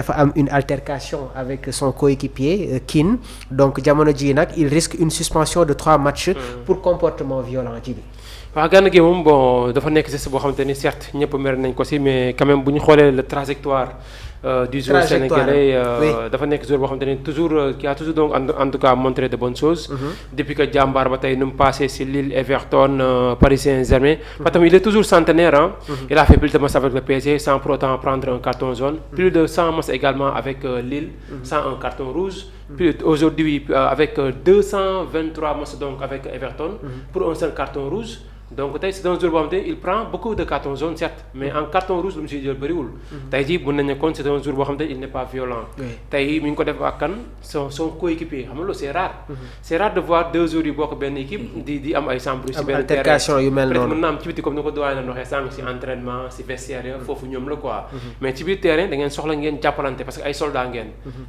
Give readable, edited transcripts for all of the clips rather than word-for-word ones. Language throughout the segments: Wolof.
dafa am une altercation avec son coéquipier Keane donc jamono ji nag il risque une suspension de 3 matchs pour comportement violent ji bi. waaw Gana Gueye moom bon dafa nekk geste boo xamante ni certes ñëpp mer nañ ko si mais quand même bu ñu xoolee le trajectoire du joueur sénégalais dafa nekk joueur boo xamante ni toujours qui a toujours donc en tout cas montré de bonnes choses. Depuis que Jambar ba tey nu mu passé si Lille, Everton, Paris Saint-Germain. parce que il est toujours centenaire hein. Il a fait plus de matchs avec le PSG sans pour autant prendre un carton jaune. Plus de 100 matchs également avec Lille sans un carton rouge. Puis aujourd'hui avec 223 matchs donc avec Everton pour un seul carton rouge. Donc tey c'est un joueur boo xamante il prend beaucoup de cartons jaunes certes mais en carton rouge lu mu siy jël bëriwul. tey jii mën nañu ne kon c'est un joueur boo xamante il n'est pas violent. tey mi ngi ko def ak kan son coéquipier xam nga loolu c'est rare. c'est rare de voir deux joueurs yu bokk benn équipe di am ay sembrouilles si benn terrain yu mel noonu peut-être mën naa am ci biti comme ni ko doyen na waxee sànq si entraînement si vestiaire ya foofu ñoom la quoi. mais ci biir terrain da ngeen soxla ngeen jàppalante parce que ay soldats ngeen.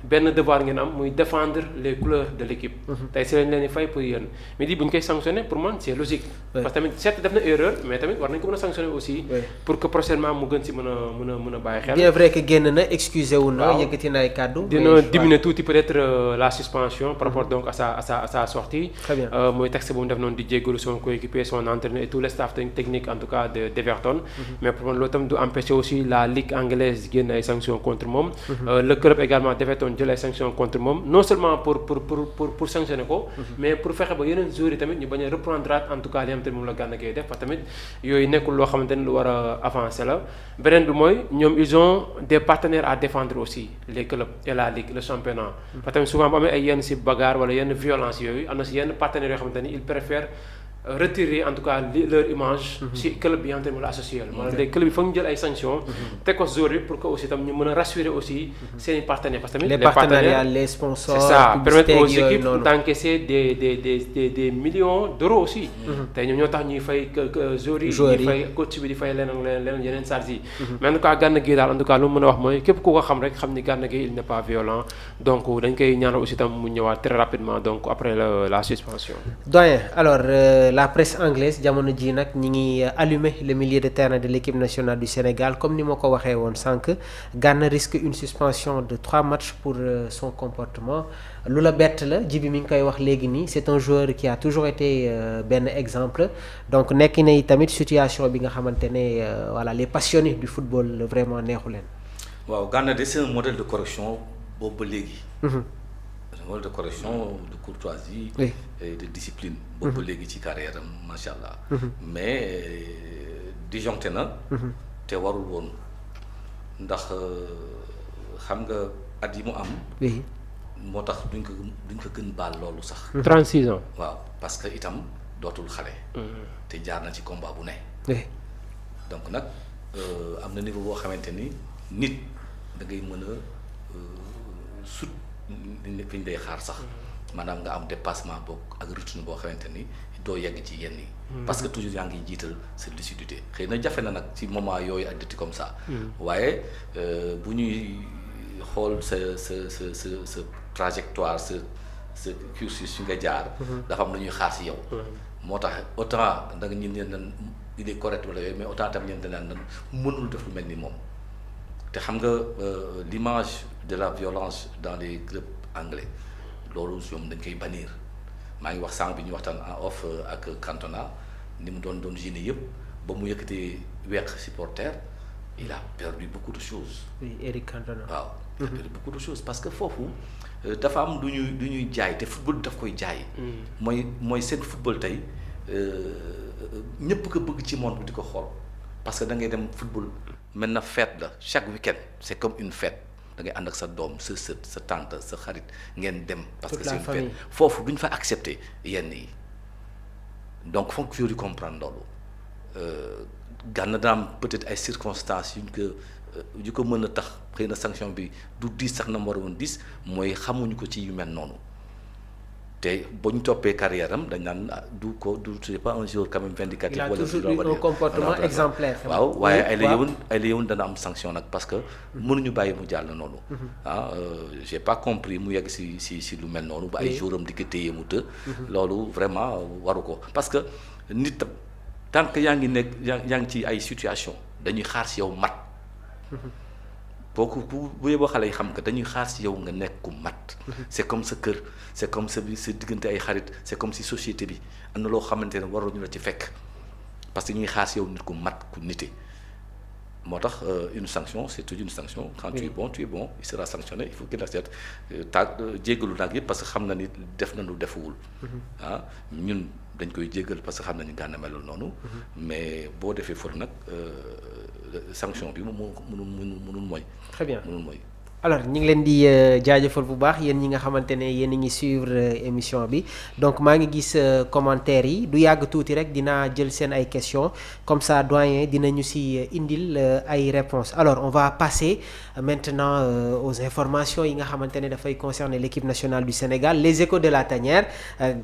benn devoir ngeen am muy défendre les couleurs de l'équipe. tey si lañ leen di fay pour yéen mais di bu ñu koy sanctionner pour man c'est logique. parce que tamit def na erreur mais tamit war nañ ko mën a sanctionner aussi. pour que prochainement mu gën si mën a bàyyi xel. bien vrai que génn na excusé wu na. yëkkati na ay kàddu. dina diminuer tuuti peut-être la suspension par rapport donc à sa sortie. très bien mooy texte bu mu def noonu di jéggalu son coéquipier son entraîneur et tout le staff technique en tout cas d'Everton. mais pour man loolu tam du empêcher aussi la ligue anglaise génn ay sanctions contre moom. le club également d'Everton jël ay sanctions contre moom non seulement pour sanctionner ko. mais pour fexe ba yeneen joueurs yi tamit ñu bañ a reprendre en tout cas li nga xamante ne moom la Gana Gueye def parce que tamit yooyu nekkul loo xamante ne lu war a avancer la beneen bi mooy ñoom ils ont des partenaires à défendre aussi les clubs et la ligue le championnat. parce que tamit souvent bu amee ay yenn si bagarre wala yenn violence yooyu am na si yenn partenaires yoo xamante ni ils préfèrent retirer en tout cas leur image. si club bi nga xamante ne moom la associé la. maanaam léegi club bi foog ñu jël ay sanctions. teg ko joueurs yi pour que aussi tam ñu mën a rassurer aussi seen i partenaires parce que tamit les partenariats les sponsors. c'est ça permettre aux équipes d'encaisser des millions d'euros aussi. tey ñoom ñoo tax ñuy fay joueurs yi ñuy fay coach bi di fay leneen yeneen charges yi. mais en tout cas Gana Gueye daal en tout cas lu mu mën a wax mooy képp ku ko xam rek xam ni Gana Gueye il n'est pas violent donc dañ koy ñaanal aussi tam mu ñëwaat très rapidement donc après la suspension. doyen alors. La presse anglaise jamono ji nag ñi ngi allumer le milieu de terrain de l'équipe nationale du Sénégal comme ni ma ko waxee woon sànq Gana risque une suspension de 3 matchs pour son comportement lu la bett la ji bi mi ngi koy wax léegi nii c'est un joueur qui a toujours été benn exemple donc nekk na tamit situation bi nga xamante ne voilà les passionnés du football vraiment neexu leen. waaw Gana de c'est un modèle de correction boobu ba léegi. modèle de correction de courtoisie et de discipline boobu léegi ci carrière am macha allah. mais disjoncté na te warul woon ndax xam nga at yi mu am moo tax duñ ko gën baal loolu sax 36 ans waaw parce que itam dootul xale te jaar na ci combat bu ne donc nag am na niveau boo xamante ni nit da ngay mën a sut fi ñu day xaar sax maanaam nga am dépassement boog ak routine boo xamante ni doo yegg ci yenn yi. parce que toujours yaa ngi jiital sa lucidité xëy na jafe na nag ci moment yooyu ak dëtti comme ça. waaye bu ñuy xool sa trajectoire sa cursus fi nga jaar. dafa am lu ñuy xaar si yow. moo tax autant da nga ñun ñenn il est correct wala yooyu mais autant tam ñenn dañu naan mënul def lu mel ni moom. te xam nga l'image de la violence dans les clubs anglais loolu ñoom dañ koy bannir maa ngi wax sànq bi ñu waxtaan en off ak Cantona ni mu doon gêné yëpp ba mu yëkkatee weq supporter il a perdu beaucoup de choses. oui Eric Cantona. waaw il a perdu beaucoup de choses parce que foofu dafa am du ñuy jaay te football daf koy jaay. mooy seen football tey ñëpp ko bëgg ci monde bi di ko xool parce que da ngay dem football. maintenant fête la chaque week-end c'est comme une fête da ngay ànd ak sa doom sa sët sa tante sa xarit ngeen dem. parce que c'est une fête foofu duñ fa accepter yenn yi donc foog ñu comprendre loolu Gana daa am peut-être ay circonstances yu ko mën a tax xëy na sanction bi du 10 sax na mu war a woon 10 mooy xamuñu ko ci yu mel noonu. te ba ñu toppee carrière am dañ naan du c'est pas un joueur quand même vindicatif. il a toujours eu un comportement exemplaire. waaw waaye ay la yëwun dana am sanction nag parce que mënuñu bàyyi mu jàll noonu. j'ai pas compris mu yegg si lu mel noonu. ba ay joueur am di ko téye mu të. loolu vraiment waru ko parce que nit tant que yaa ngi ci ay situation dañuy xaar si yow mat. bu yeboo xale yi xam que dañuy xaar si yow nga nekk ku mat. c'est comme sa kër c'est comme sa diggante ay xarit c'est comme si société bi am na loo xamante ne waruñu la ci fekk parce que ñuy xaar si yow nit ku mat ku nite. moo tax une sanction c'est toujours une sanction. quand tu es bon il sera sanctionné il faut qu'il accepte jéggalu nag yëpp parce que xam na ni def na lu defuwul. ñun dañ koy jéggal parce que xam nañu Gana melul noonu. mais boo defee faute nag sanction bi moom mënul mooy. très bien mënul mooy. alors ñu ngi leen di jaajëfal bu baax yéen ñi nga xamante ne yéen a ngi suivre émission bi donc maa ngi gis commentaires yi du yàgg tuuti rek dinaa jël seen ay questions comme ça doyen dinañu si indil ay réponses alors on va passer maintenant aux informations yi nga xamante ne dafay concerner l'équipe nationale du Sénégal les échos de la tanière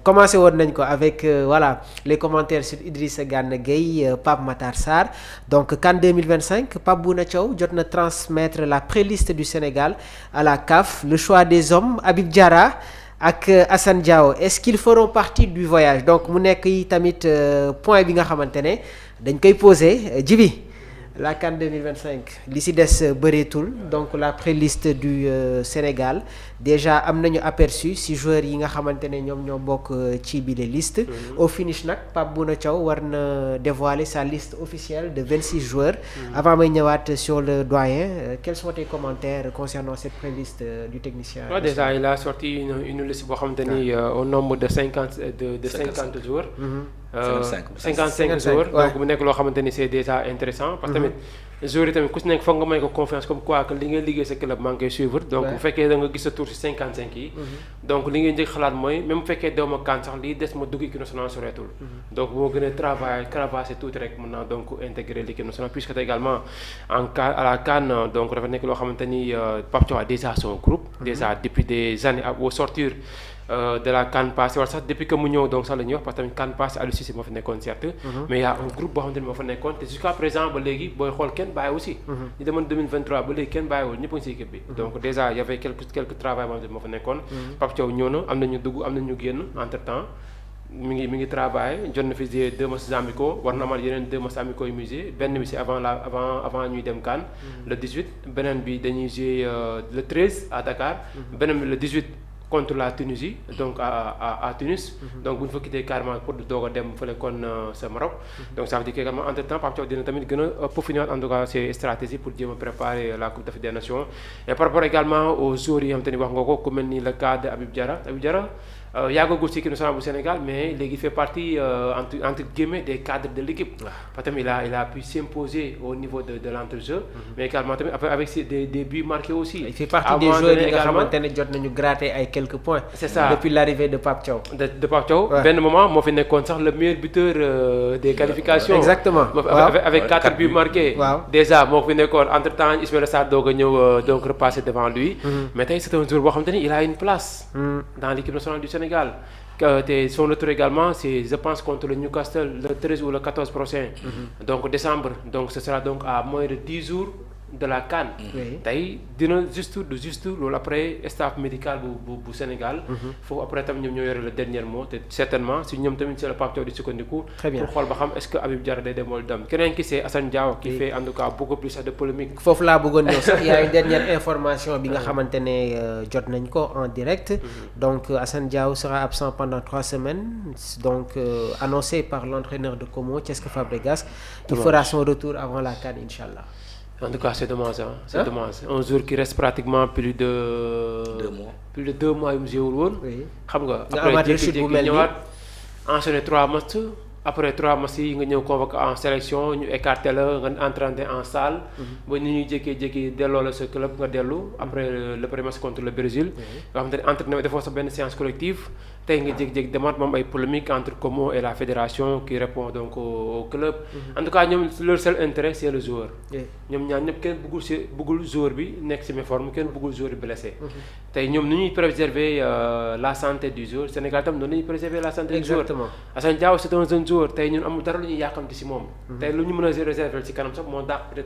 commencé woon nañ ko avec voilà les commentaires sur Idrissa Gana Gueye Pape Matar Sarr donc CAN 2025 Pape Bouna Thiaw jot na transmettre la préliste du Sénégal à la CAF le choix des hommes Habib Diarra ak Assane Diao est-ce qu'ils feront partie du voyage donc mu nekk yi tamit point bi nga xamante ne dañ koy poser Djibi la CAN 2025 li si des bëreetul donc la préliste du Sénégal déjà am nañu aperçu si joueurs yi nga xamante ne ñoom ñoo bokk ci bile liste. Au finish nag Pape Bouna Thiaw war na dévoiler sa liste officielle de 26 joueurs. Avant may ñëwaat sur le doyen quels sont tes commentaires concernant cette préliste du technicien. Ouais, déjà il a sorti une liste boo xamante ni au nombre de 50 joueurs. 55 joueurs donc mu nekk loo xamante ni c'est déjà intéressant parce que tamit joueurs yi tamit ku si nekk foog nga may ko confiance comme quoi que li ngay liggéey sa club maa ngi koy suivre donc bu fekkee da nga gis sa tour si 55 yi donc li ngay njëkk xalaat mooy même bu fekkee dew ma CAN sax lii des ma dugg équipe nationale soreetul donc bu ma gën a travailler tuuti rek mën naa donc intégrer l'équipe nationale puisque également à la CAN donc dafa nekk loo xamante ni Pape Thiaw a déjà son groupe déjà depuis des années au sortir de la CAN passée wala sax depuis que mu ñëw donc sax la ñuy wax parce que tamit CAN passée Aliou Cissé moo fa nekkoon certes mais y a un groupe boo xamante ni moo fa nekkoon te jusqu'à présent ba léegi booy xool kenn bàyyi aussi ñu demoon 2023 ba léegi kenn bàyyiwul ñëpp a ngi si équipe bi donc déjà y avait quelques travail boo xamante ni moo fa nekkoon Pape Thiaw ñëw na am nañu dugg am nañu génn entre temps mi ngi travail jot na fi 2 matchs amicaux war na amal yeneen 2 matchs amicaux yu musée benn bi c'est avant ñuy dem CAN le 18 beneen bi dañuy jouer le 13 à Dakar beneen bi le 18 contre la Tunisie donc à Tunis donc bu ñu fa quitté carrément pour doog a dem fële kon sa Maroc donc ça veut dire que également entre temps Pape Thiaw dina tamit gën a peaufiner en tout cas ses stratégies pour jéem a préparer la Coupe d'Afrique des Nations et par rapport également aux joueurs yi nga xam te ni wax nga ko ku mel ni le cas de Habib Diarra yàggagul ci équipe nationale bu Sénégal mais léegi fait partie entre guillemets des cadres de l'équipe parce que il a pu s'imposer au niveau de l'entrejeu mais également tamit avec des buts marqués aussi il fait partie des joueurs yi nga xamante ne jot nañu gratter ay quelques points c'est ça depuis l'arrivée de Pape Thiaw de Pape Thiaw benn moment moo fi nekkoon sax le meilleur buteur des qualifications exactement avec 4 buts marqués déjà moo fi nekkoon entre temps Ismaïla Sarr doog a ñëw donc repasser devant lui mais tey c'est un joueur boo xamante ni il a une place dans l'équipe nationale du Sénégal te son retour également c'est je pense contre le Newcastle le 13 ou le 14 prochain donc décembre donc ce sera donc à moins de 10 jours de la CAN tey dina juste loolu après staff médical bu Sénégal foofu après tam ñoom ñoo yore le dernier mot te certainement si ñoom tamit c'est le Pape Thiaw di sukkandiku pour xool ba xam est-ce que Habib Diarra day dem wala dem keneen ki c'est Assane Diao qui fait en tout cas beaucoup plus de polémique foofu laa bëggoon ñëw sax y a une dernière information bi nga xamante ne jot nañ ko en direct donc Assane Diao sera absent pendant 3 semaines donc annoncé par l'entraîneur de Como Cesc Fabregas qui fera son retour avant la CAN Inch'Allah. En tout cas c'est dommage c'est dommage un jour qui reste pratiquement plus de 2 mois yu mu jéewul woon xam nga après jékki-jékki ñëwaat enchaîner 3 matchs après 3 matchs yi nga ñëw convoqué en sélection ñu écarté la nga entraîné en salle ba ni ñuy jékki-jékki delloo la sa club nga dellu après le premier match contre le Brésil nga xam te ne entraîné defoo sa benn séance collective tey nga jékki-jékki demaat moom ay polémique entre Como et la fédération qui répond donc au club en tout cas ñoom leur seul intérêt c'est le joueur ñoom ñaar ñëpp kenn bëggul joueur bi nekk ci méforme kenn bëggul joueur bi blessé tey ñoom ni ñuy préserver la santé du joueur Sénégal tam noonu la ñuy préserver la santé du joueur Assane Diao c'est un jeune joueur tey ñun amul dara lu ñuy yàqamti ci moom tey lu ñu mën a réserver ci kanam sax moo dàq peut-être